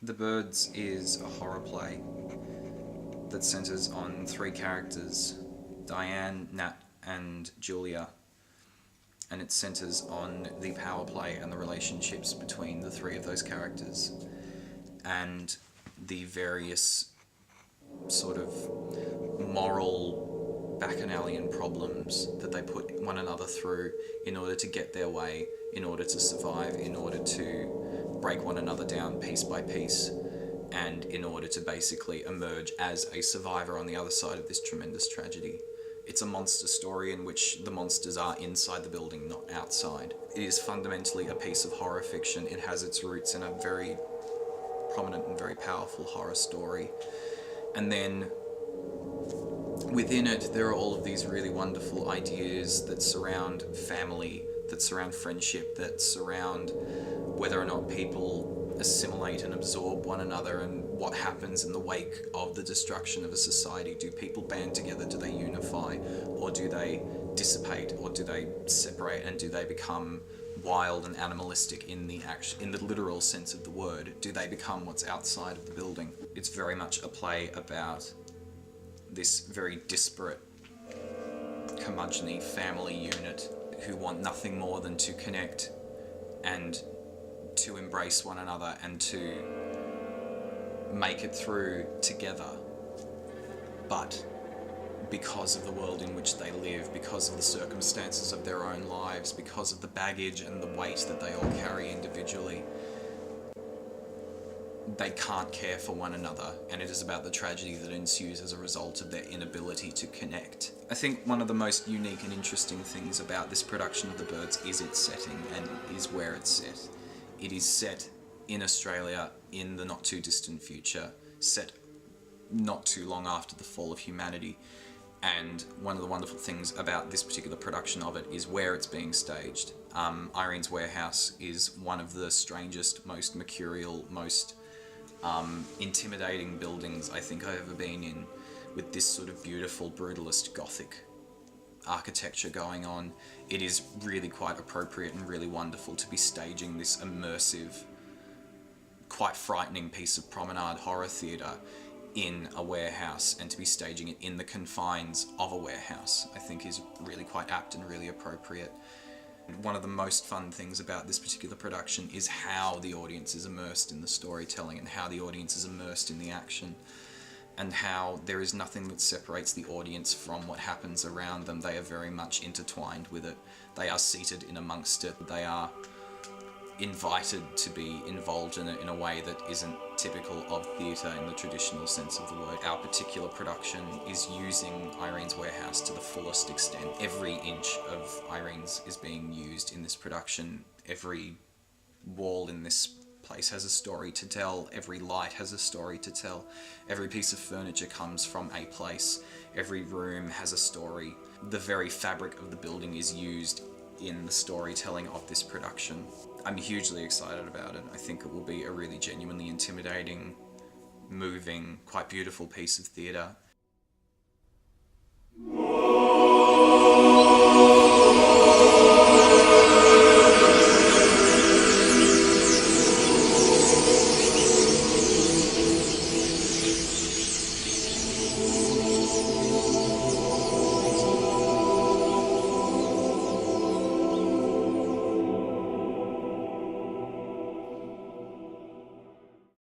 The Birds is a horror play that centres on three characters, Diane, Nat and Julia, and it centres on the power play and the relationships between the three of those characters and the various sort of moral bacchanalian problems that they put one another through in order to get their way, in order to survive, in order to break one another down piece by piece, and in order to basically emerge as a survivor on the other side of this tremendous tragedy. It's a monster story in which the monsters are inside the building, not outside. It is fundamentally a piece of horror fiction. It has its roots in a very prominent and very powerful horror story. And then within it, there are all of these really wonderful ideas that surround family, that surround friendship, that surround whether or not people assimilate and absorb one another, and what happens in the wake of the destruction of a society. Do people band together? Do they unify? Or do they dissipate? Or do they separate? And do they become wild and animalistic in the literal sense of the word? Do they become what's outside of the building? It's very much a play about this very disparate, curmudgeon-y family unit who want nothing more than to connect and to embrace one another and to make it through together. But because of the world in which they live, because of the circumstances of their own lives, because of the baggage and the weight that they all carry individually, they can't care for one another, and it is about the tragedy that ensues as a result of their inability to connect. I think one of the most unique and interesting things about this production of The Birds is its setting, and is where it's set. It is set in Australia in the not too distant future, set not too long after the fall of humanity. And one of the wonderful things about this particular production of it is where it's being staged. Irene's Warehouse is one of the strangest, most mercurial, most intimidating buildings I think I've ever been in, with this sort of beautiful brutalist Gothic architecture going on. It is really quite appropriate and really wonderful to be staging this immersive, quite frightening piece of promenade horror theatre in a warehouse, and to be staging it in the confines of a warehouse I think is really quite apt and really appropriate. One of the most fun things about this particular production is how the audience is immersed in the storytelling, and how the audience is immersed in the action, and how there is nothing that separates the audience from what happens around them. They are very much intertwined with it. They are seated in amongst it. They are invited to be involved in it in a way that isn't typical of theatre in the traditional sense of the word. Our particular production is using Irene's Warehouse to the fullest extent. Every inch of Irene's is being used in this production. Every wall in this place has a story to tell. Every light has a story to tell. Every piece of furniture comes from a place. Every room has a story. The very fabric of the building is used in the storytelling of this production. I'm hugely excited about it. I think it will be a really genuinely intimidating, moving, quite beautiful piece of theatre.